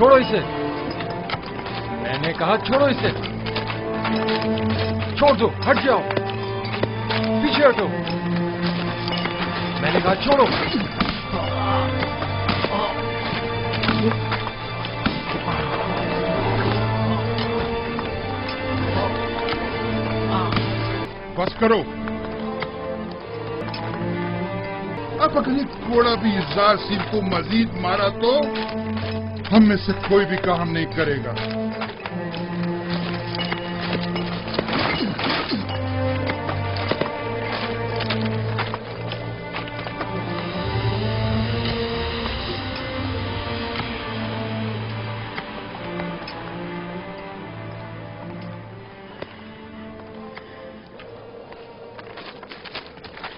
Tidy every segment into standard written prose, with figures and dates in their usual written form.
چھوڑو اسے. میں نے کہا چھوڑو اسے. چھوڑ دو, ہٹ جاؤ, پیچھے ہٹو. میں نے کہا چھوڑو. بس کرو. اب اگر یہ کوڑا بھی یزدار سنگھ کو مزید مارا تو ہم میں سے کوئی بھی کام نہیں کرے گا.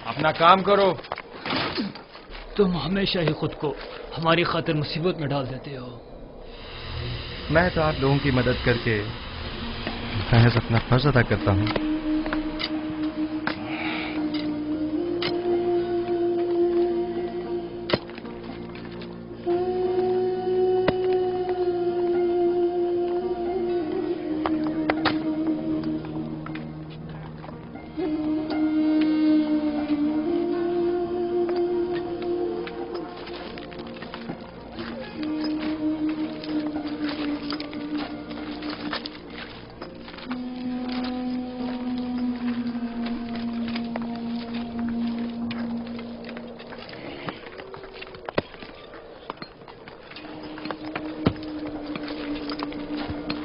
اپنا کام کرو. تم ہمیشہ ہی خود کو ہماری خاطر مصیبت میں ڈال دیتے ہو. میں تو آپ لوگوں کی مدد کر کے محض اپنا فرض ادا کرتا ہوں.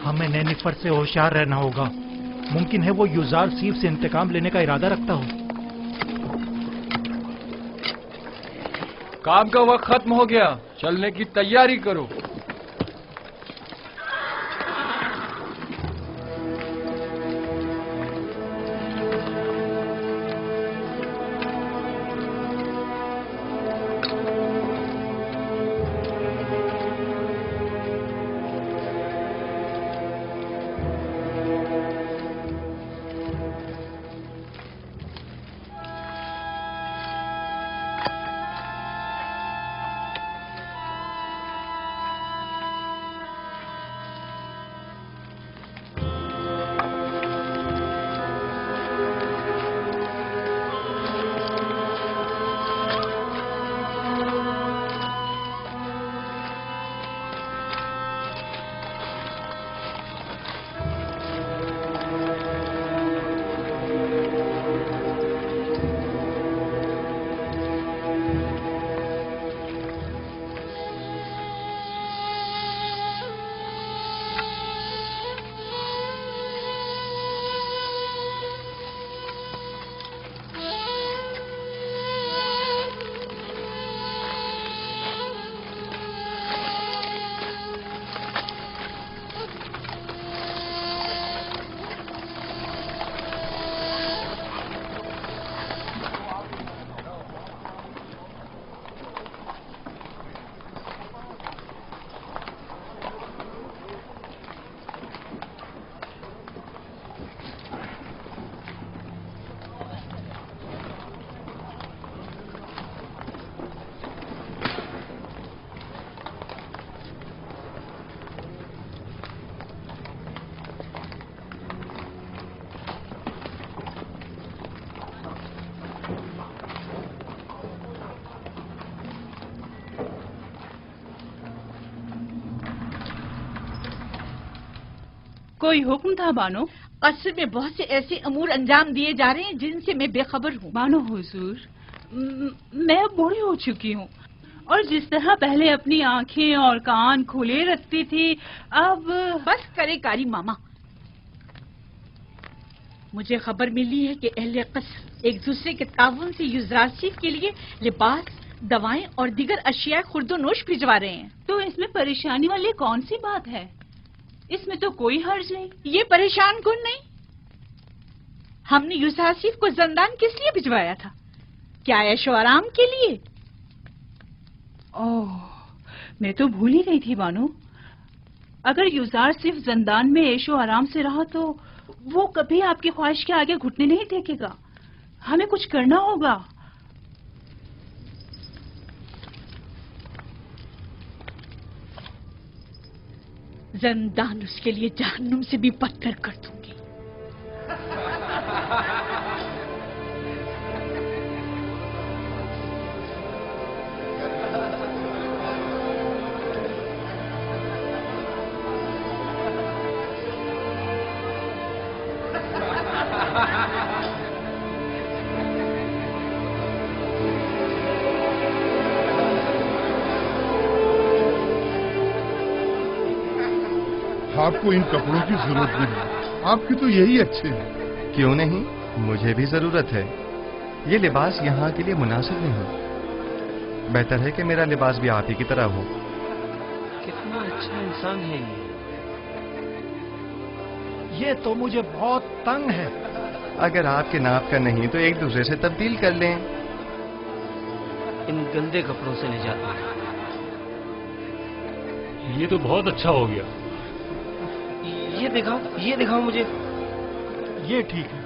ہمیں نینیفر سے ہوشیار رہنا ہوگا. ممکن ہے وہ یزدار سیف سے انتقام لینے کا ارادہ رکھتا ہو. کام کا وقت ختم ہو گیا, چلنے کی تیاری کرو. کوئی حکم تھا بانو؟ قصر میں بہت سے ایسے امور انجام دیے جا رہے ہیں جن سے میں بے خبر ہوں. بانو حضور، میں اب بوڑھی ہو چکی ہوں، اور جس طرح پہلے اپنی آنکھیں اور کان کھلے رکھتی تھی اب... بس کرے کاری ماما. مجھے خبر ملی ہے کہ اہل قصر ایک دوسرے کے تعاون سے یزراسیف کے لیے لباس، دوائیں اور دیگر اشیاء خرد و نوش بھجوا رہے ہیں. تو اس میں پریشانی والی کون سی بات ہے؟ اس میں تو کوئی حرج نہیں. یہ پریشان کن نہیں. ہم نے یزراسیف کو زندان کس لیے بھجوایا تھا؟ کیا عیش و آرام کے لیے؟ اوہ، میں تو بھول ہی گئی تھی بانو. اگر یزار صرف زندان میں عیش و آرام سے رہا تو وہ کبھی آپ کی خواہش کے آگے گھٹنے نہیں ٹیکے گا. ہمیں کچھ کرنا ہوگا. زندان اس کے لیے جہنم سے بھی بدتر کر دوں گی۔ آپ کو ان کپڑوں کی ضرورت نہیں، آپ کے تو یہی اچھے ہیں۔ کیوں نہیں؟ مجھے بھی ضرورت ہے۔ یہ لباس یہاں کے لیے مناسب نہیں۔ بہتر ہے کہ میرا لباس بھی آپ ہی کی طرح ہو۔ کتنا اچھا انسان ہے یہ تو مجھے بہت تنگ ہے۔ اگر آپ کے ناپ کا نہیں تو ایک دوسرے سے تبدیل کر لیں۔ ان گندے کپڑوں سے نجات ملے۔ یہ تو بہت اچھا ہو گیا۔ یہ دکھاؤ مجھے۔ یہ ٹھیک ہے۔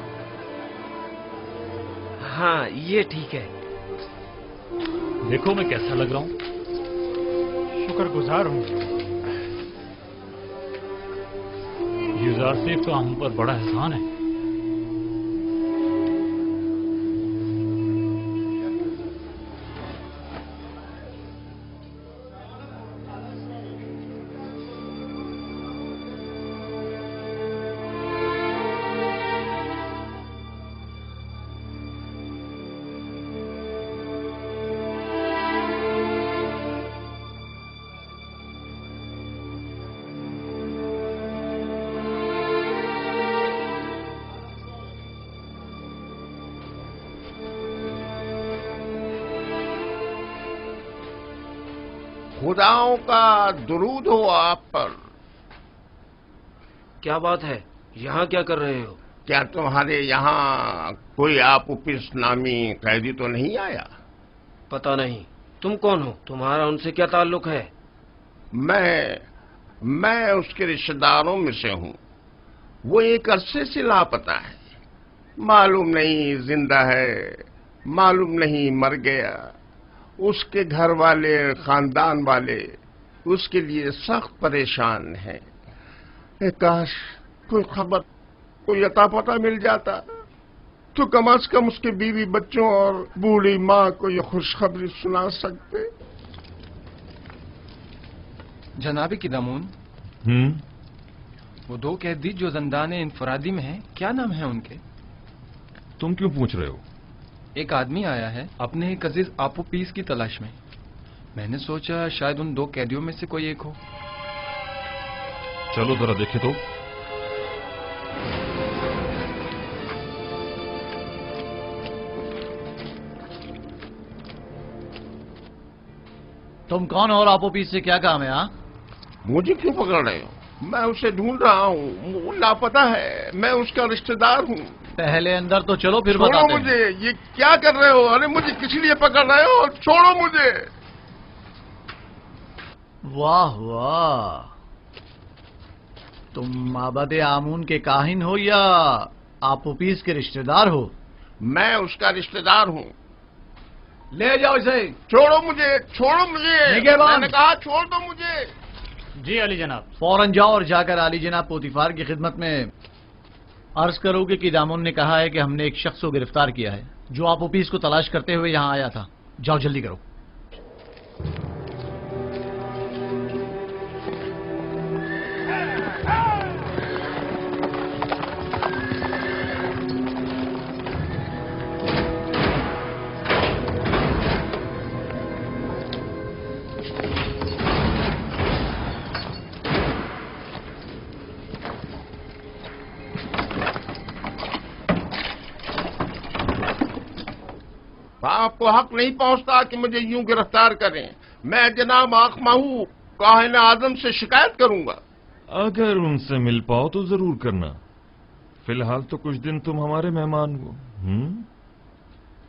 ہاں یہ ٹھیک ہے۔ دیکھو میں کیسا لگ رہا ہوں۔ شکر گزار ہوں۔ یوزار سیف کا ہم پر بڑا احسان ہے۔ خداؤں کا درود ہو آپ پر۔ کیا بات ہے؟ یہاں کیا کر رہے ہو؟ کیا تمہارے یہاں کوئی آپوپس نامی قیدی تو نہیں آیا؟ پتہ نہیں۔ تم کون ہو؟ تمہارا ان سے کیا تعلق ہے؟ میں اس کے رشتہ داروں میں سے ہوں۔ وہ ایک عرصے سے لاپتہ ہے۔ معلوم نہیں زندہ ہے، معلوم نہیں مر گیا۔ اس کے گھر والے، خاندان والے اس کے لیے سخت پریشان ہیں۔ کاش کوئی خبر، کوئی عطا پتہ مل جاتا تو کم از کم اس کے بیوی بچوں اور بوڑھی ماں کو یہ خوشخبری سنا سکتے۔ جناب قدامون، وہ دو قیدی جو زندان انفرادی میں ہیں، کیا نام ہے ان کے؟ تم کیوں پوچھ رہے ہو؟ ایک آدمی آیا ہے اپنے ایک عزیز آپوپیس کی تلاش میں۔ میں نے سوچا شاید ان دو قیدیوں میں سے کوئی ایک ہو۔ چلو ذرا دیکھے تو۔ تم کون ہو اور آپوپیس سے کیا کام ہے؟ ہاں مجھے کیوں پکڑ رہے ہو؟ میں اسے ڈھونڈ رہا ہوں، وہ لاپتہ ہے، میں اس کا رشتہ دار ہوں۔ پہلے اندر تو چلو پھر چھوڑو بتاتے ہیں۔ مجھے، یہ کیا کر رہے ہو؟ ارے مجھے کس لیے پکڑ رہے ہو؟ چھوڑو مجھے۔ واہ واہ، تم معبد آمون کے کاہن ہو یا آپوپیس کے رشتہ دار ہو؟ میں اس کا رشتہ دار ہوں۔ لے جاؤ اسے۔ چھوڑو مجھے، چھوڑو مجھے، نگہبان۔ میں نے کہا چھوڑ دو مجھے۔ جی علی جناب۔ فوراً جاؤ اور جا کر علی جناب پوتیفار کی خدمت میں عرض کرو کہ قدامون نے کہا ہے کہ ہم نے ایک شخص کو گرفتار کیا ہے جو آپوپیس کو تلاش کرتے ہوئے یہاں آیا تھا۔ جاؤ جلدی کرو۔ آپ کو حق نہیں پہنچتا کہ مجھے یوں گرفتار کریں۔ میں جناب آخماہو کاہن اعظم سے شکایت کروں گا۔ اگر ان سے مل پاؤ تو ضرور کرنا۔ فی الحال تو کچھ دن تم ہمارے مہمان ہو۔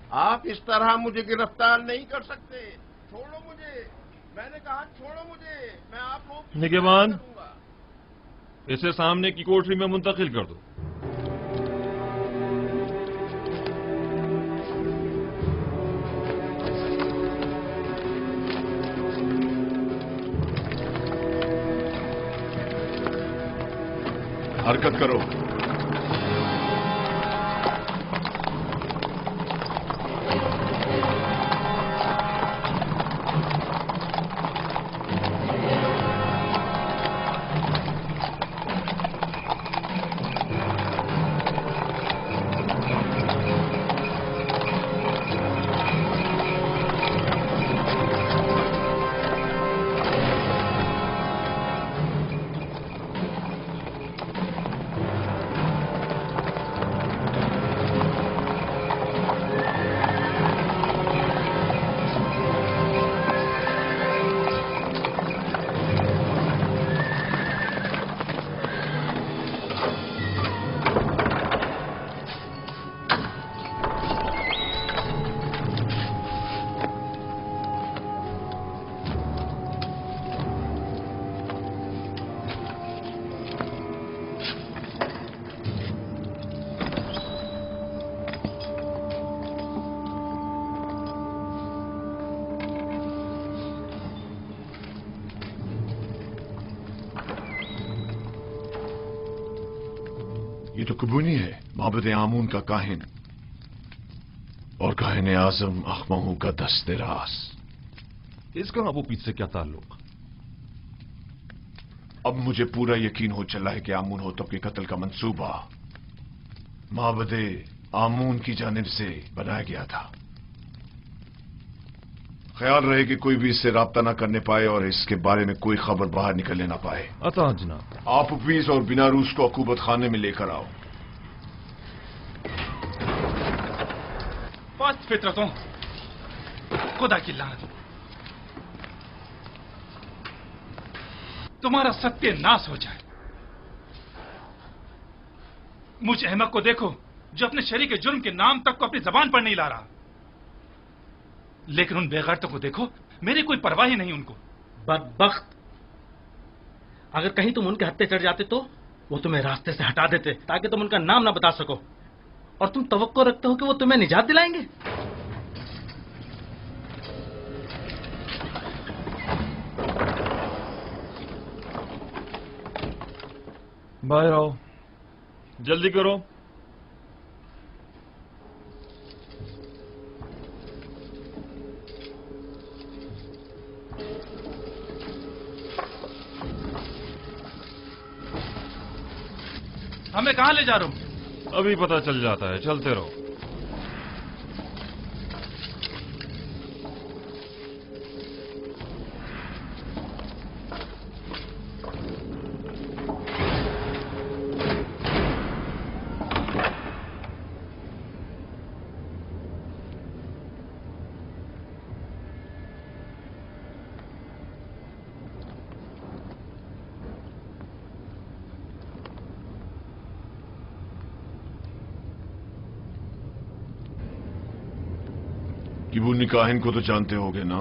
آپ اس طرح مجھے گرفتار نہیں کر سکتے۔ چھوڑو مجھے، میں نے کہا چھوڑو مجھے، میں آپ کو نگہبان، اسے سامنے کی کوٹری میں منتقل کر دو۔ हरकत करो। ये तो कबूनी है, माबद आमून का काहिन और काहिन आजम अखमहू का दस्ते रास। इसका अबू पीछ से क्या ताल्लुक? अब मुझे पूरा यकीन हो चला है कि आमून होतब के कत्ल का मंसूबा माबद आमून की जानिब से बनाया गया था। ख्याल रहे कि कोई भी इससे राब्ता ना करने पाए और इसके बारे में कोई खबर बाहर निकलने ना पाए। अता जनाब। आप हफीज और बिना रूस को अकूबत खाने में लेकर आओ। पांच फितरतों, खुदा की लानत, तुम्हारा सत्यानाश हो जाए। मुझ अहमक को देखो जो अपने शरीक के जुर्म के नाम तक को अपनी जबान पर नहीं ला रहा, लेकिन उन बेगैरतों को देखो, मेरी कोई परवाह ही नहीं उनको। बदबख्त, अगर कहीं तुम उनके हत्थे चढ़ जाते तो वो तुम्हें रास्ते से हटा देते ताकि तुम उनका नाम ना बता सको, और तुम तवक्को रखते हो कि वो तुम्हें निजात दिलाएंगे। बाहर आओ, जल्दी करो। हमें कहां ले जा रहे हो? अभी पता चल जाता है, चलते रहो। किबूनी काहिन को तो जानते होगे ना?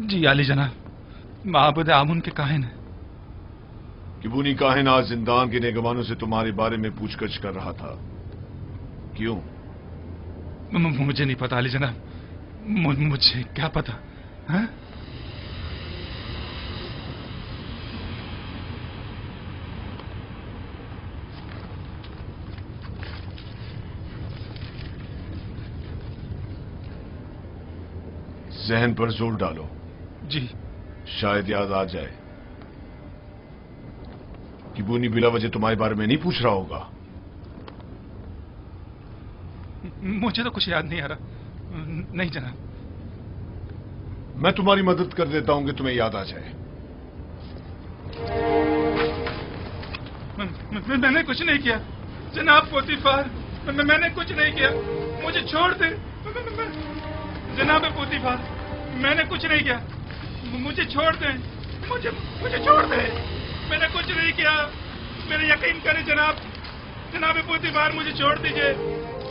जी आली जनाब, माबूद आमुन के काहिन है। किबूनी काहिन आज जिंदान के नेगवानों से तुम्हारे बारे में पूछगछ कर रहा था, क्यों? मुझे नहीं पता आली जनाब, मुझे क्या पता है? जहन पर जोर डालो। जी। शायद याद आ जाए। किबूनी बिला वजह तुम्हारे बारे में नहीं पूछ रहा होगा। मुझे तो कुछ याद नहीं आ रहा। नहीं जनाब। मैं तुम्हारी मदद कर देता हूं कि तुम्हें याद आ जाए। मैंने कुछ नहीं किया जनाब पोतीफार, मैंने कुछ नहीं किया, मुझे छोड़ दे जनाब पोतीफार, मैंने कुछ नहीं किया, मुझे छोड़ दे, मुझे छोड़ दे, मैंने कुछ नहीं किया, मेरे यकीन करें जनाब पोतीफार, मुझे छोड़ दीजिए,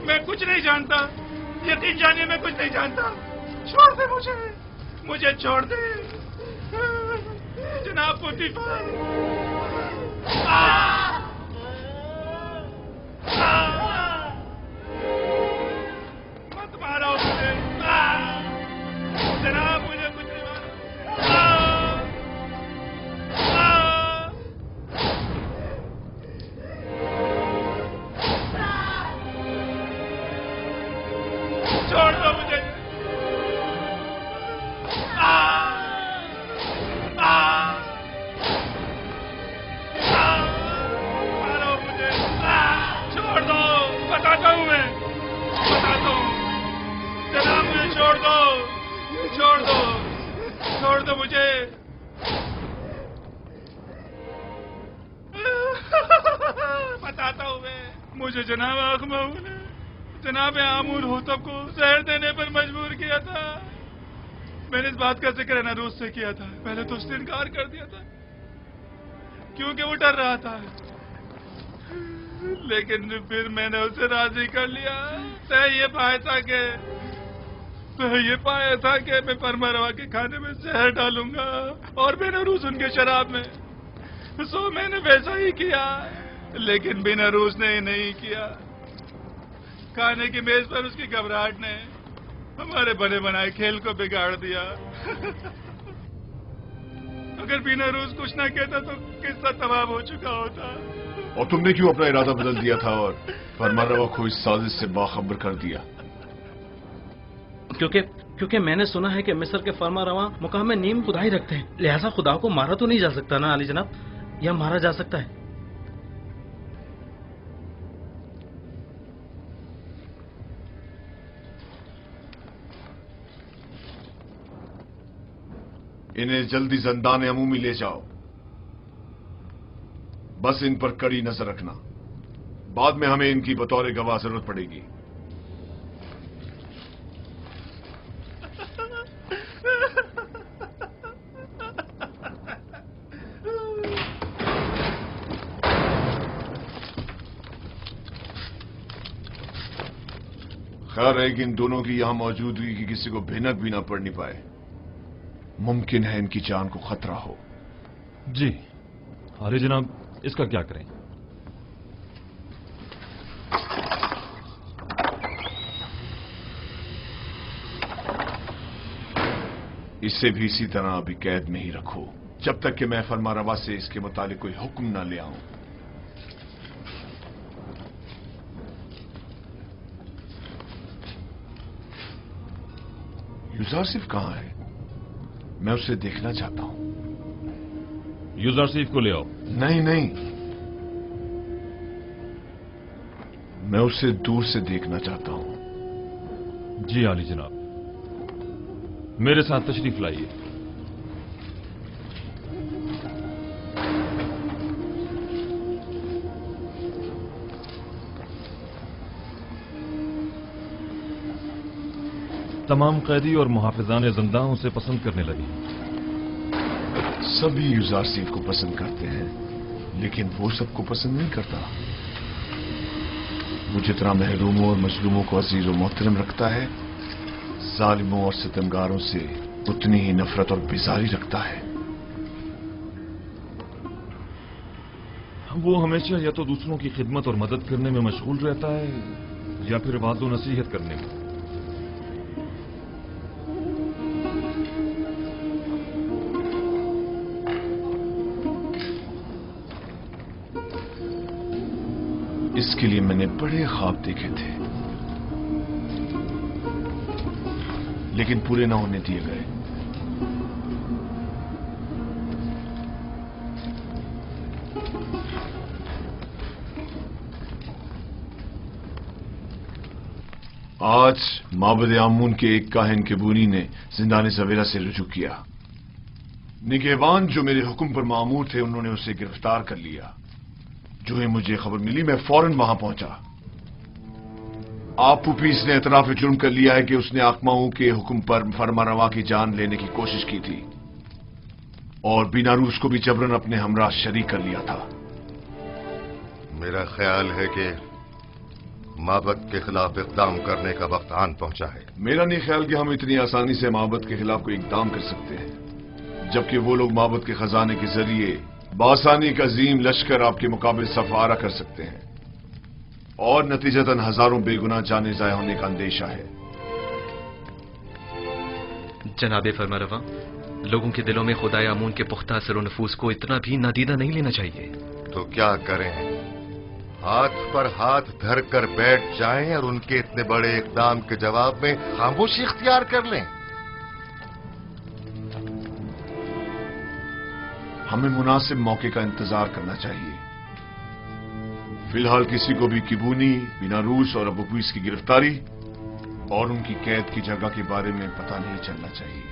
मैं कुछ नहीं जानता, यकीन जानिए मैं कुछ नहीं जानता, छोड़ दे मुझे छोड़ दे जनाब पोतीफार। मत मारो मुझे जनाब, मुझे कुछ नहीं मारो। मुझे छोड़ दो, छोड़ दो, छोड़ दो मुझे। बताता हूँ मैं, मुझे जनाब आखमाऊ ने जनाब आमूर होतब को जहर देने पर मजबूर किया था। मैंने इस बात का जिक्र अनारूज से किया था, पहले तो उसने इनकार कर दिया था क्योंकि वो डर रहा था, लेकिन फिर मैंने उसे राजी कर लिया। तय ये पाया था कि मैं परमरवा के खाने में जहर डालूंगा और बेनरूज उनके शराब में। सो मैंने वैसा ही किया, लेकिन बेनरूज ने नहीं किया। खाने की मेज पर उसकी घबराहट ने हमारे बने बनाए खेल को बिगाड़ दिया। अगर बेनरूज कुछ ना कहता तो किस्सा तमाम हो चुका होता। और तुमने क्यों अपना इरादा बदल दिया था और फरमानरवा को इस साजिश से बाखबर कर दिया? क्योंकि मैंने सुना है कि मिस्र के फरमारवा मुकाम में नीम खुदा ही रखते हैं, लिहाजा खुदा को मारा तो नहीं जा सकता ना अली जनाब, या मारा जा सकता है? इन्हें जल्दी ज़िंदान अमूमी ले जाओ, बस इन पर कड़ी नजर रखना, बाद में हमें इनकी बतौर गवाह जरूरत पड़ेगी। खैर है कि इन दोनों की यहां मौजूदगी की किसी को भिनक भी ना पड़नी पाए। मुमकिन है इनकी जान को खतरा हो। जी अरे जनाब, इसका क्या करें? इसे भी इसी तरह अभी कैद में ही रखो, जब तक कि मैं फरमारवा से इसके मुतालिक कोई हुक्म ना ले आऊं। यूजारसिफ कहां है? मैं उसे देखना चाहता हूं। यूजारसिफ को ले आओ। नहीं नहीं, मैं उसे दूर से देखना चाहता हूं। जी आली जनाब, मेरे साथ तशरीफ लाइए। तमाम कैदी और मुहाफिजान जिंदाह उसे पसंद करने लगे। सभी यूजारसिफ को पसंद करते हैं, लेकिन वो सबको पसंद नहीं करता। वो जितना महरूमों और मजलूमों को अजीज और मोहतरम रखता है, जालिमों और सितमगारों से उतनी ही नफरत और बेजारी रखता है। वो हमेशा या तो दूसरों की खिदमत और मदद करने में मशगूल रहता है या फिर वाज़ो नसीहत करने में। इसके लिए मैंने बड़े ख्वाब देखे थे, लेकिन पूरे ना होने दिए गए। आज माबद आमून के एक काहिन केबूनी ने जिंदान सवेरा से रुजू किया। निगहबान जो मेरे हुक्म पर मामूर थे, उन्होंने उसे गिरफ्तार कर लिया। जो ही मुझे खबर मिली, मैं फौरन वहां पहुंचा। आप पुपीस ने इतराफ जुर्म कर लिया है कि उसने आकमाऊ के हुक्म पर फरमारवा की जान लेने की कोशिश की थी और बीनारूस को भी जबरन अपने हमरा शरीक कर लिया था। मेरा ख्याल है कि माबद के खिलाफ इक़दाम करने का वक्त आन पहुंचा है। मेरा नहीं ख्याल कि हम इतनी आसानी से माबद के खिलाफ कोई इक़दाम कर सकते हैं, जबकि वो लोग माबद के खजाने के जरिए बासानी का अजीम लश्कर आपके मुकाबले सफारा कर सकते हैं और नतीजतन हजारों बेगुनाह जाने जाया होने का अंदेशा है। जनाबे फरमारवा, लोगों के दिलों में खुदाए आमून के पुख्ता असर और नफूस को इतना भी नादीदा नहीं लेना चाहिए। तो क्या करें? हाथ पर हाथ धर कर बैठ जाएं और उनके इतने बड़े इक़दाम के जवाब में खामोशी इख्तियार कर लें? हमें मुनासिब मौके का इंतजार करना चाहिए। फिलहाल किसी को भी किबूनी, बीनारूस और अबूपीस की गिरफ्तारी और उनकी कैद की जगह के बारे में पता नहीं चलना चाहिए।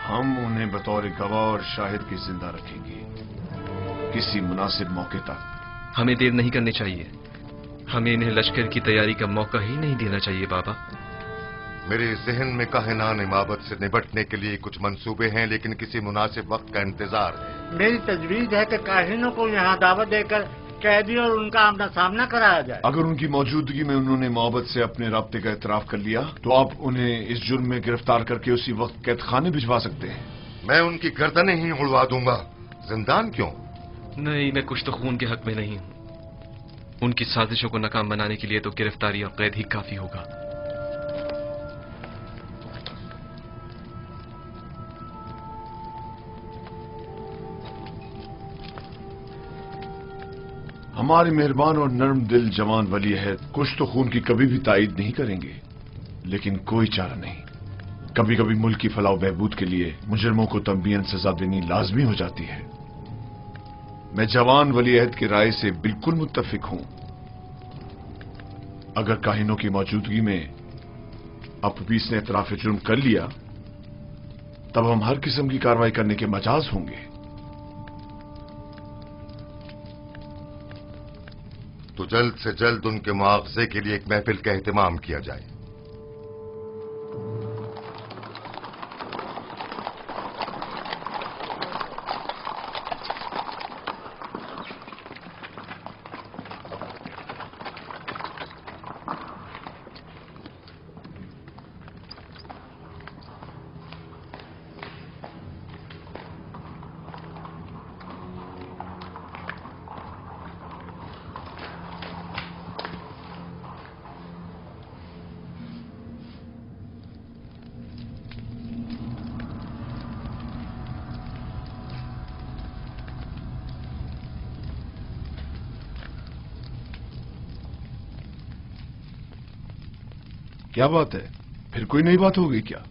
हम उन्हें बतौर गवाह और शाहिद के जिंदा रखेंगे किसी मुनासिब मौके तक। हमें देर नहीं करनी चाहिए। हमें इन्हें लश्कर की तैयारी का मौका ही नहीं देना चाहिए बाबा। मेरे जहन में काहिनान इमामत से निपटने के लिए कुछ मंसूबे हैं, लेकिन किसी मुनासिब वक्त का इंतजार है। मेरी तजवीज है कि काहिनों को यहाँ दावत देकर कैदी और उनका आमना सामना कराया जाए। अगर उनकी मौजूदगी में उन्होंने मोहब्बत से अपने राब्ते का इतराफ कर लिया तो आप उन्हें इस जुर्म में गिरफ्तार करके उसी वक्त कैद खाने भिजवा सकते हैं। मैं उनकी गर्दनें ही उड़वा दूंगा, जिंदान क्यों? नहीं, मैं कुछ तो खून के हक में नहीं हूँ। उनकी साजिशों को नाकाम बनाने के लिए तो गिरफ्तारी और कैद ही काफी होगा। हमारे मेहरबान और नर्म दिल जवान वली अहद कुछ तो खून की कभी भी तायीद नहीं करेंगे, लेकिन कोई चारा नहीं। कभी कभी मुल्क की फलाह बहबूद के लिए मुजरिमों को तंबीहन सजा देनी लाजमी हो जाती है। मैं जवान वली अहद की राय से बिल्कुल मुत्तफिक हूं। अगर काहिनों की मौजूदगी में अपबीस ने इतराफ जुर्म कर लिया तब हम हर किस्म की कार्रवाई करने के मजाज होंगे। तो जल्द से जल्द उनके मुआवजे के लिए एक महफिल का एहतमाम किया जाए। क्या बात है, फिर कोई नई बात हो गई क्या?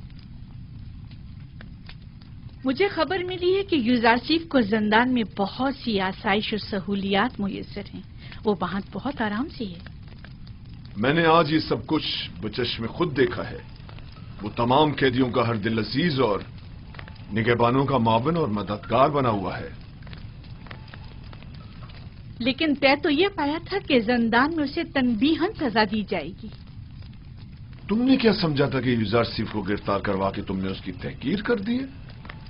मुझे खबर मिली है कि यूजारसीफ को जिंदान में बहुत सी आसाइश और सहूलियात मुयस्सर हैं। वो वहां बहुत आराम से है। मैंने आज ये सब कुछ बचश्मे खुद देखा है। वो तमाम कैदियों का हर दिल अजीज और निगहबानों का मावन और मददगार बना हुआ है। लेकिन तय तो ये पाया था कि जिंदान में उसे तनबीहन सजा दी जाएगी। तुमने क्या समझा था कि यूजारसीफ को गिरफ्तार करवा के तुमने उसकी तहकीर कर दी है?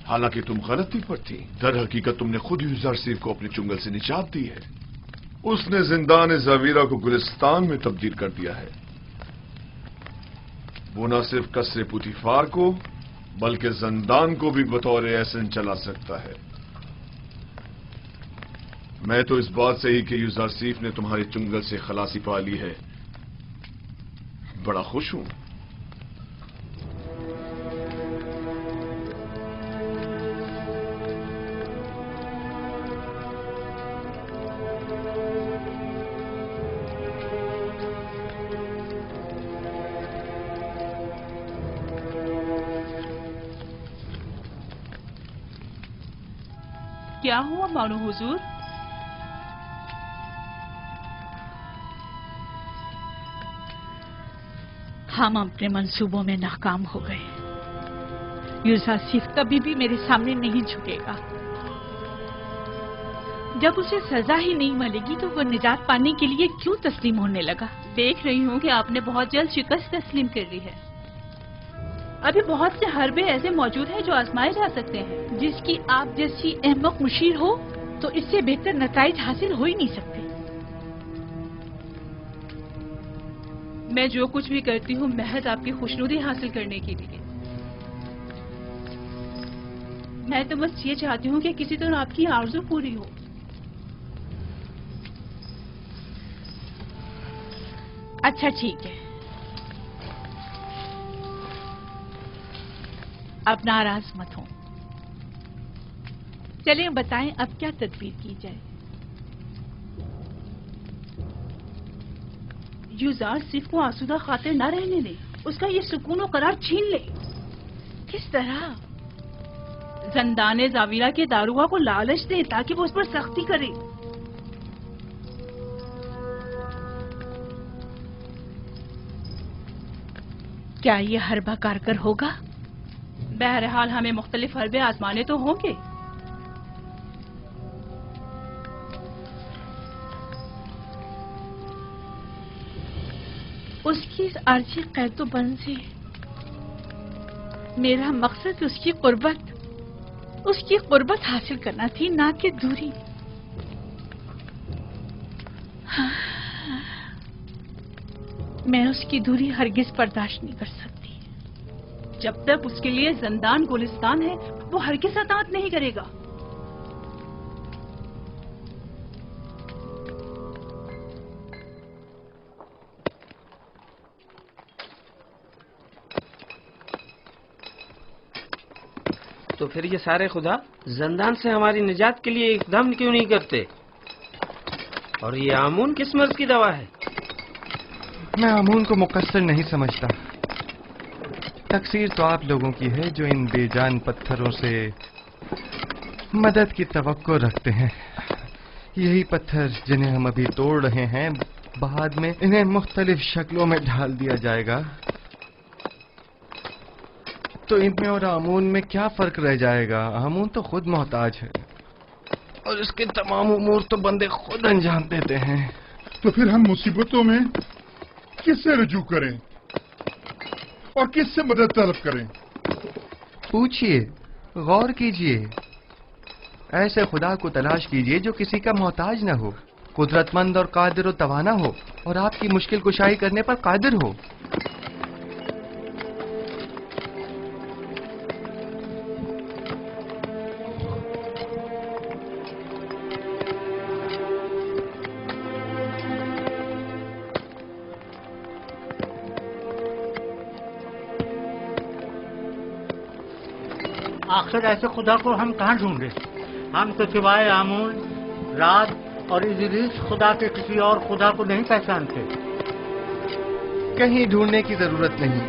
हालांकि तुम गलती पर थी। दर हकीकत तुमने खुद यूजारसीफ को अपने चुंगल से निजात दी है। उसने जिंदान ज़वीरा को गुलिस्तान में तब्दील कर दिया है। वो न सिर्फ कसरे पुतिफार को बल्कि जिंदान को भी बतौर एहसन चला सकता है। मैं तो इस बात से ही कि यूजारसीफ ने तुम्हारे चुंगल से खलासी पा ली है बड़ा खुश हूं। क्या हुआ मानो हुजूर? हम अपने मंसूबों में नाकाम हो गए। यूजारसीफ कभी भी मेरे सामने नहीं झुकेगा। जब उसे सजा ही नहीं मिलेगी तो वो निजात पाने के लिए क्यों तस्लीम होने लगा? देख रही हूँ कि आपने बहुत जल्द शिकस्त तस्लीम कर ली है। अभी बहुत से हरबे ऐसे मौजूद हैं जो आजमाए जा सकते हैं। जिसकी आप जैसी अहमक मुशीर हो तो इससे बेहतर नताइज हासिल हो ही नहीं सकते। मैं जो कुछ भी करती हूँ महज आपकी खुशनुदी हासिल करने के लिए। मैं तो बस ये चाहती हूँ कि किसी तरह आपकी आरज़ू पूरी हो। अच्छा ठीक है, अब नाराज मत हो। चलिए बताएं अब क्या तदबीर की जाए। यूजारसीफ को आसूदा खातिर न रहने दे, उसका ये सुकून और करार छीन ले। किस तरह? जिंदान ज़वीरा के दारुआ को लालच दे ताकि वो उस पर सख्ती करे। क्या ये हरबा कारगर होगा؟ बहरहाल हमें मुख्तलिफ हरबे आजमाने तो होंगे। उसकी इस आर्जी कैदोबंद से मेरा मकसद उसकी कुर्बत हासिल करना थी, ना कि दूरी। मैं उसकी दूरी हरगिज बर्दाश्त नहीं कर सकती। जब तक उसके लिए जिंदान गुलिस्तान है, वो हरगिज अतात नहीं करेगा। तो फिर ये सारे खुदा जिंदान से हमारी निजात के लिए इकदाम क्यों नहीं करते? और ये आमून किस मर्ज की दवा है? मैं आमून को मुकस्सर नहीं समझता। तकसीर तो आप लोगों की है जो इन बेजान पत्थरों से मदद की तवक्को रखते हैं। यही पत्थर जिन्हें हम अभी तोड़ रहे हैं, बाद में इन्हें मुख्तलिफ शक्लों में ढाल दिया जाएगा, तो इनमें और आमून में क्या फर्क रह जाएगा? आमून तो खुद मोहताज है और इसके तमाम उमूर तो बंदे खुद अंजाम देते हैं। तो फिर हम मुसीबतों में किससे रजू करें और किससे मदद तलब करें? पूछिए, गौर कीजिए, ऐसे खुदा को तलाश कीजिए जो किसी का मोहताज न हो, कुदरतमंद और कादिर और तवाना हो और आपकी मुश्किल कुशाई करने पर कादिर हो। आखिर ऐसे खुदा को हम कहाँ ढूंढे? हम तो सिवाय आमून, रात और इदरीस खुदा के किसी और खुदा को नहीं पहचानते। कहीं ढूंढने की जरूरत नहीं,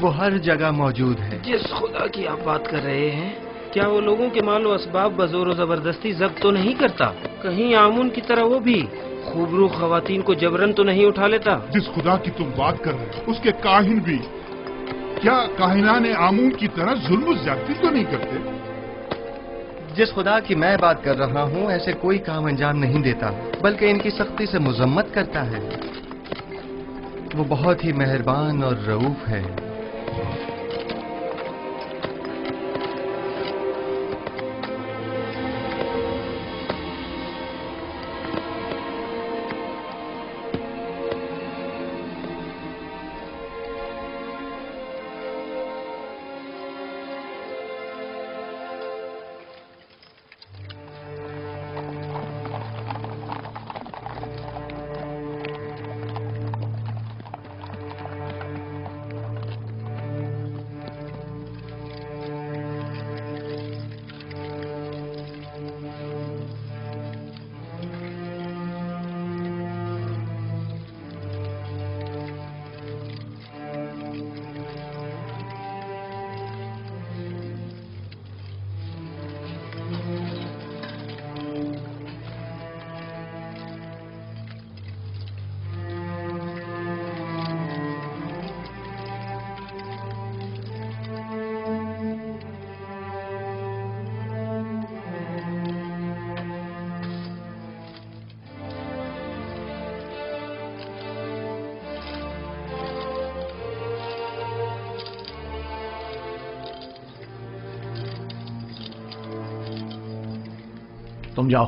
वो हर जगह मौजूद है। जिस खुदा की आप बात कर रहे हैं, क्या वो लोगों के मालो असबाब बजोर जबरदस्ती जब्त तो नहीं करता? कहीं आमून की तरह वो भी खूबरू खवातीन को जबरन तो नहीं उठा लेता? जिस खुदा की तुम बात कर रहे हो, उसके काहिन भी क्या काहिनाने आमून की तरह जुल्म ज्यादती तो नहीं करते? जिस खुदा की मैं बात कर रहा हूँ ऐसे कोई काम अंजाम नहीं देता, बल्कि इनकी सख्ती से मुजम्मत करता है। वो बहुत ही मेहरबान और रऊफ है। तुम जाओ।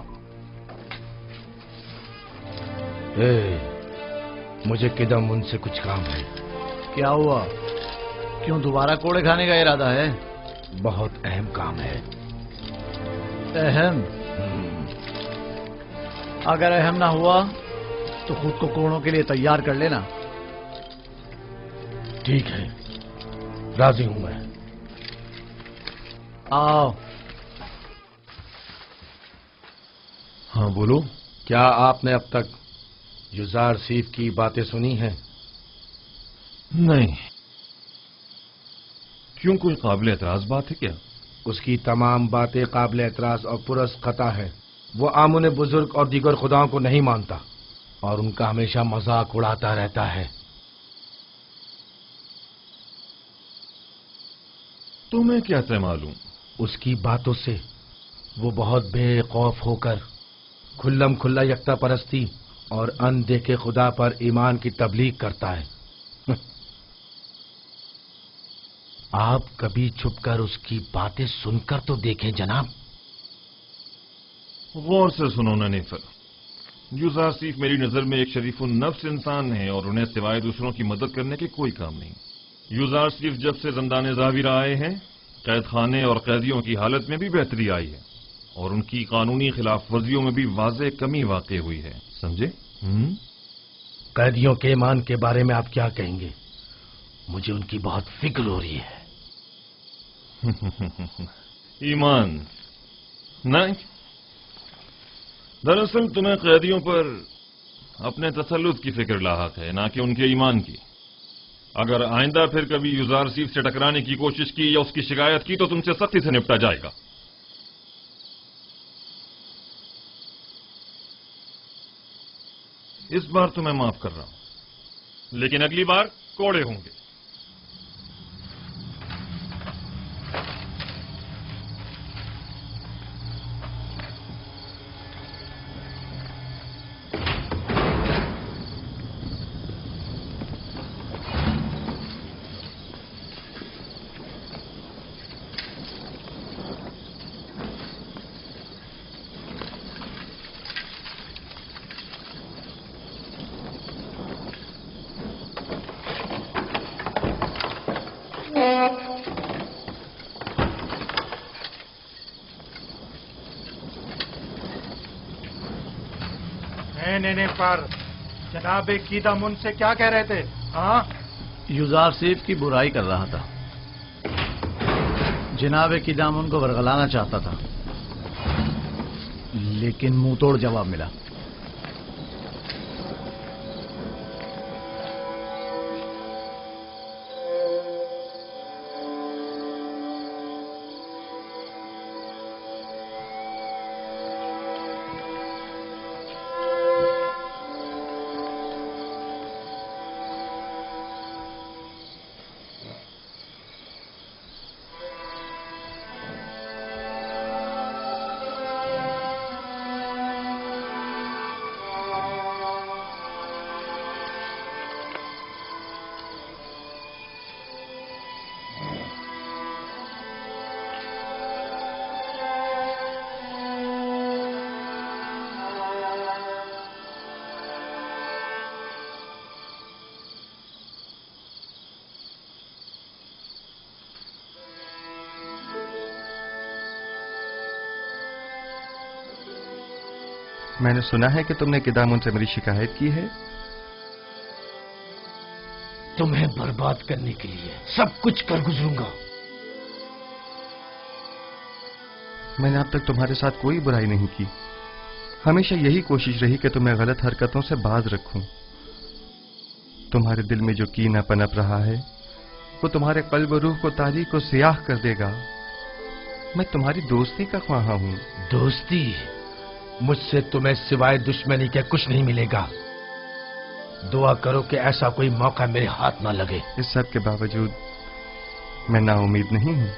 मुझे किदम उनसे कुछ काम है। क्या हुआ? क्यों दोबारा कोड़े खाने का इरादा है? बहुत अहम काम है। अहम? अगर अहम ना हुआ तो खुद को कोड़ों के लिए तैयार कर लेना। ठीक है, राजी हूं मैं। आओ। हाँ बोलो। क्या आपने अब तक युजार सीफ की बातें सुनी हैं? नहीं। क्यों, कोई काबिल एतराज बात है क्या? उसकी तमाम बातें काबिल एतराज और पुरस्कता है। वो आमुन बुजुर्ग और दीगर खुदाओं को नहीं मानता और उनका हमेशा मजाक उड़ाता रहता है। तुम्हें कैसे मालूम? उसकी बातों से वो बहुत बेखौफ होकर खुल्लम खुल्ला यकता परस्ती और अनदेखे खुदा पर ईमान की तबलीग करता है। आप कभी छुपकर उसकी बातें सुनकर तो देखें जनाब। गौर से सुनो ननीफर, यूज़ार सीफ मेरी नजर में एक शरीफुन नफ्स इंसान है और उन्हें सिवाय दूसरों की मदद करने के कोई काम नहीं। यूज़ार सीफ जब से ज़िंदाने ज़ाहिर आए हैं, कैद खाने और कैदियों की हालत में भी बेहतरी आई है और उनकी कानूनी खिलाफ वर्जियों में भी वाज़ेह कमी वाक़ई हुई है। समझे? कैदियों के ईमान के बारे में आप क्या कहेंगे? मुझे उनकी बहुत फिक्र हो रही है। ईमान नहीं, दरअसल तुम्हें कैदियों पर अपने तसल्लुत की फिक्र लाहक है, ना कि उनके ईमान की। अगर आइंदा फिर कभी यूज़ार सीफ से टकराने की कोशिश की या उसकी शिकायत की तो तुमसे सख्ती से निपटा जाएगा। इस बार तो मैं माफ कर रहा हूं, लेकिन अगली बार कोड़े होंगे। नहीं पर जनाब कीदम उनसे क्या कह रहे थे? हाँ, यूज़ार सीफ की बुराई कर रहा था। जनाब कीदम उनको बरगलाना चाहता था, लेकिन मुंह तोड़ जवाब मिला। मैंने सुना है कि तुमने किदामुन से मेरी शिकायत की है। तुम्हें बर्बाद करने के लिए सब कुछ कर गुजरूंगा। मैंने अब तक तुम्हारे साथ कोई बुराई नहीं की। हमेशा यही कोशिश रही कि तुम्हें गलत हरकतों से बाज रखूं। तुम्हारे दिल में जो कीना पनप रहा है वो तुम्हारे कल्ब रूह को तारीक और सियाह कर देगा। मैं तुम्हारी दोस्ती का ख्वाहा हूं। दोस्ती? मुझसे तुम्हें सिवाय दुश्मनी के कुछ नहीं मिलेगा। दुआ करो कि ऐसा कोई मौका मेरे हाथ ना लगे। इस सब के बावजूद मैं नाउमीद नहीं हूं।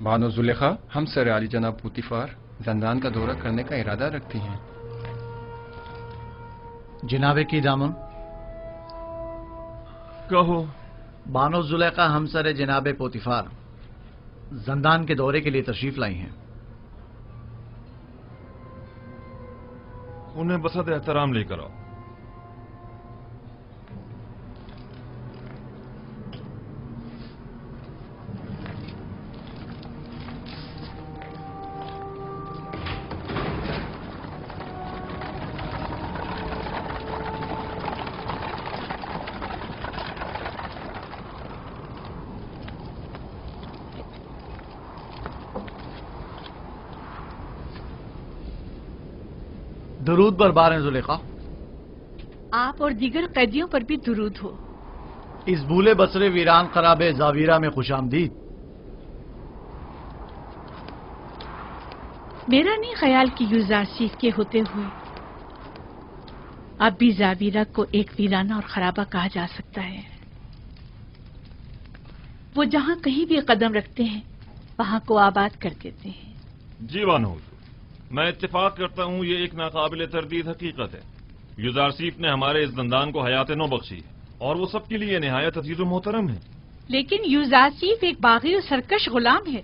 बानो जुलेखा, हम सर आली जनाब पुतिफार जंदान का दौरा करने का इरादा रखती हैं। जनाबे की दामन कहो। बानो जुलेखा हमसर जनाबे पोतिफार जंदान के दौरे के लिए तशरीफ लाई हैं। उन्हें बसत एहतराम लेकर आओ। درود بربار ہیں زلیخا. آپ اور دیگر قیدیوں پر بھی درود ہو. اس بھولے بسرے ویران خراب زاویرہ میں خوش آمدید. میرا نہیں خیال کہ یوزارسیف کے ہوتے ہوئے اب بھی زاویرہ کو ایک ویرانہ اور خرابہ کہا جا سکتا ہے. وہ جہاں کہیں بھی قدم رکھتے ہیں وہاں کو آباد کر دیتے ہیں. جی بانو، میں اتفاق کرتا ہوں یہ ایک ناقابل تردید حقیقت ہے. یوزارسیف نے ہمارے اس زندان کو حیات نو بخشی ہے اور وہ سب کے لیے نہایت عزیز و محترم ہے. لیکن یوزارسیف ایک باغی اور سرکش غلام ہے.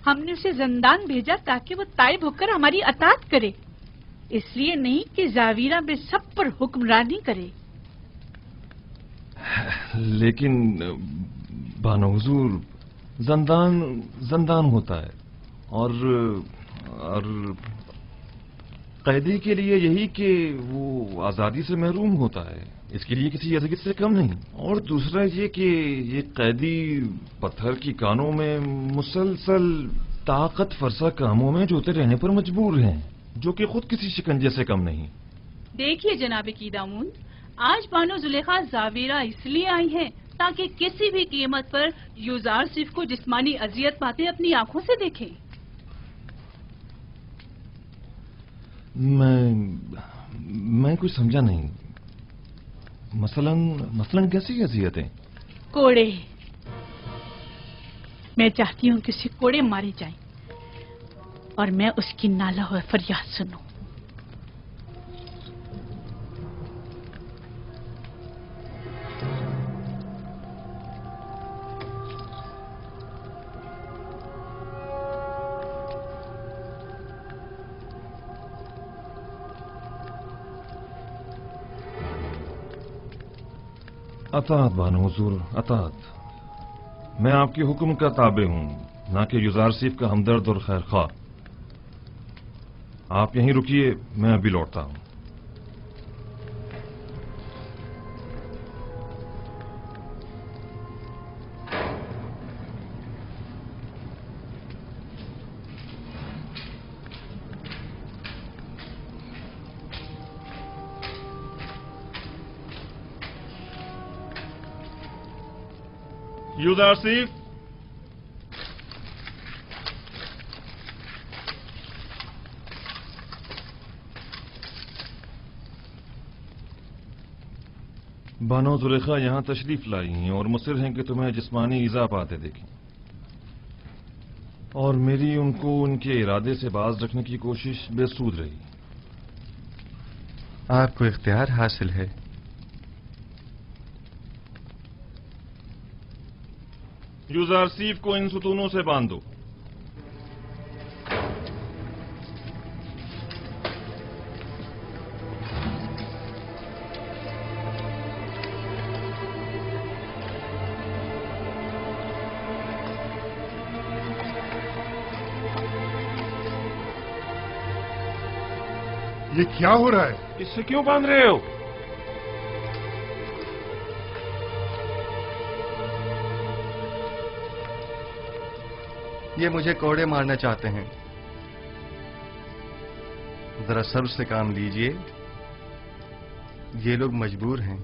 ہم نے اسے زندان بھیجا تاکہ وہ تائب ہو کر ہماری اطاعت کرے، اس لیے نہیں کہ زاویرہ میں سب پر حکمرانی کرے. لیکن بانو حضور، زندان ہوتا ہے اور قیدی کے لیے یہی کہ وہ آزادی سے محروم ہوتا ہے، اس کے لیے کسی اذیت سے کم نہیں. اور دوسرا یہ کہ یہ قیدی پتھر کی کانوں میں مسلسل طاقت فرسا کاموں میں جوتے رہنے پر مجبور ہیں، جو کہ خود کسی شکنجے سے کم نہیں. دیکھیے جناب قیدامون، آج بانو زلیخا زاویرہ اس لیے آئی ہیں تاکہ کسی بھی قیمت پر یوزارسیف کو جسمانی اذیت پاتے اپنی آنکھوں سے دیکھیں. میں کچھ سمجھا نہیں. مثلاً کیسی اذیتیں؟ کوڑے. میں چاہتی ہوں کہ اسے کوڑے مارے جائیں اور میں اس کی نالہ و فریاد سنوں. اطاعت بانو حضور، اطاعت. میں آپ کے حکم کا تابع ہوں، نہ کہ یوزارسیف کا ہمدرد اور خیر خواہ. آپ یہیں رکیے، میں ابھی لوٹتا ہوں. یوزارسیف، بانو زلیخا یہاں تشریف لائی ہیں اور مصر ہیں کہ تمہیں جسمانی ایذا پاتے دیکھیں، اور میری ان کو ان کے ارادے سے باز رکھنے کی کوشش بے سود رہی. آپ کو اختیار حاصل ہے. یوزارسیف کو ان ستونوں سے باندھ دو. یہ کیا ہو رہا ہے؟ اس سے کیوں باندھ رہے ہو؟ یہ مجھے کوڑے مارنا چاہتے ہیں. ذرا صبر سے کام لیجئے، یہ لوگ مجبور ہیں.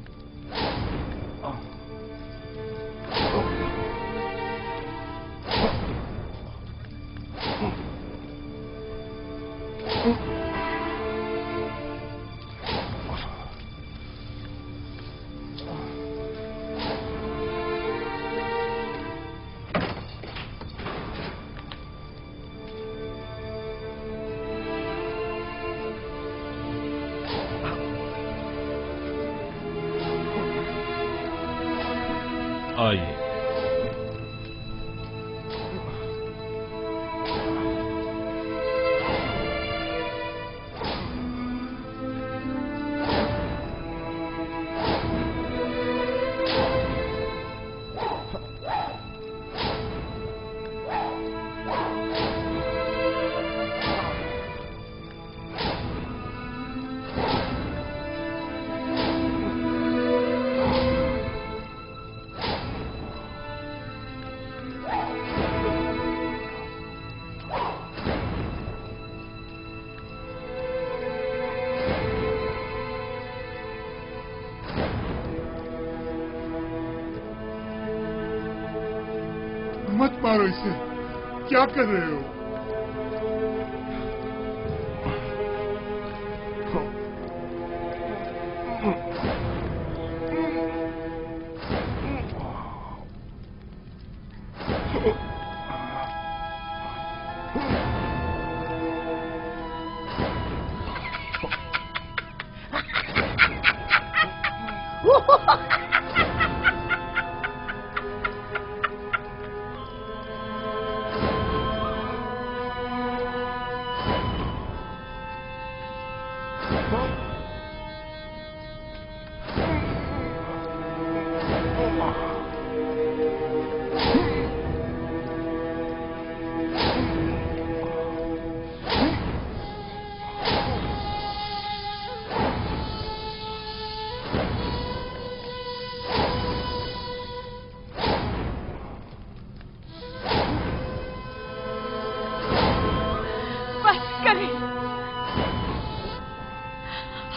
मत मारो इसे, क्या कर रहे हो?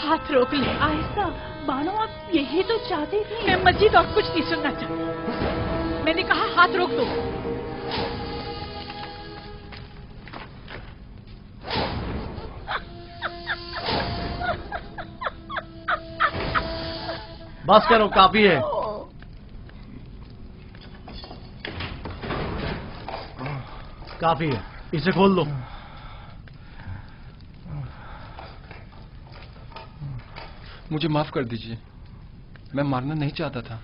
हाथ रोक ले। आहिस्ता, बानो आप यही तो चाहती थी। मैं मजीद और कुछ नहीं सुनना चाहती। मैंने कहा हाथ रोक दो। बस करो, काफी है। काफी है, इसे खोल दो। मुझे माफ कर दीजिए, मैं मारना नहीं चाहता था,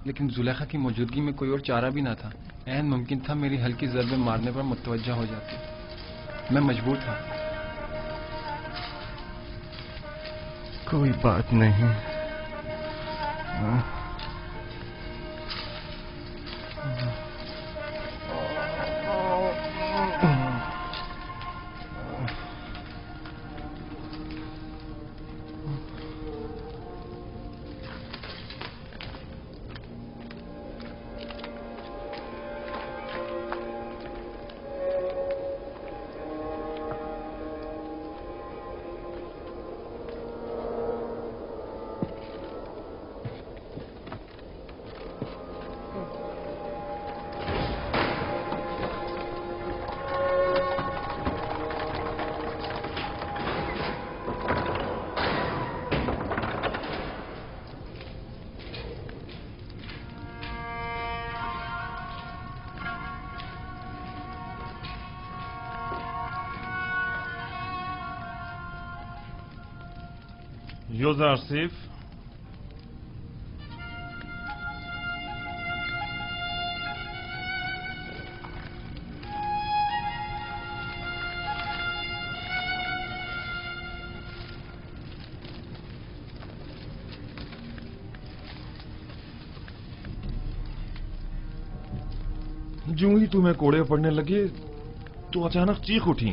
लेकिन जुलेखा की मौजूदगी में कोई और चारा भी ना था। ऐन मुमकिन था मेरी हल्की ज़रबे मारने पर मुतवज्जा हो जाती। मैं मजबूर था। कोई बात नहीं। यूज़र आसिफ, जूं ही तुम्हें कोड़े पड़ने लगे तो अचानक चीख उठी।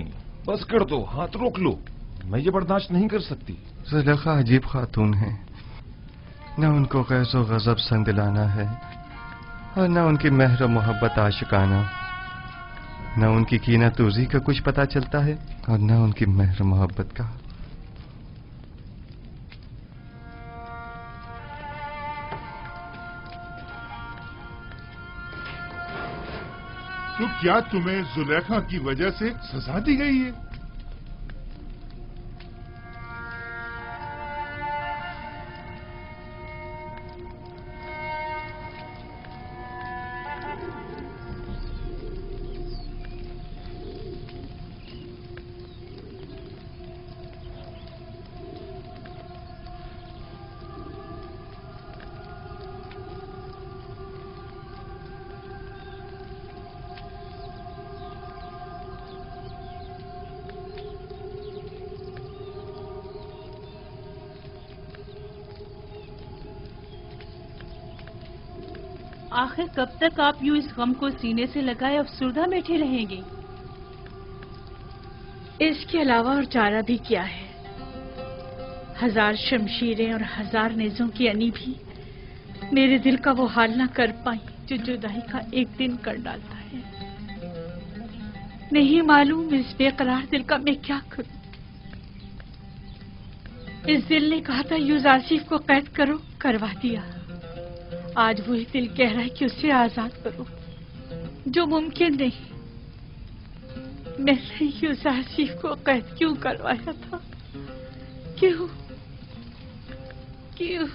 बस कर दो, हाथ रोक लो, मैं ये बर्दाश्त नहीं कर सकती। जुलेखा अजीब खातून है, न उनको गैज़ो गज़ब संदिलाना है और न उनकी मेहर मोहब्बत आशिकाना, न उनकी कीना तूज़ी का कुछ पता चलता है और न उनकी मेहर मोहब्बत का। तो क्या तुम्हें जुलेखा की वजह से सजा दी गई है? आखिर कब तक आप यूं इस गम को सीने से लगाए अफसुर्दा बैठे रहेंगे? इसके अलावा और चारा भी क्या है? हजार शमशीरें और हजार नेजों की अनी भी मेरे दिल का वो हाल ना कर पाई जो जुदाई का एक दिन कर डालता है। नहीं मालूम इस बेकरार दिल का मैं क्या करूं। इस दिल ने कहा था यूज़ आसिफ को कैद करो, करवा दिया। आज वही दिल कह रहा है कि उसे आजाद करो। जो मुमकिन नहीं। मैंने यूजारसीफ को कैद क्यों करवाया था? क्यों क्यों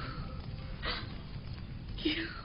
क्यों?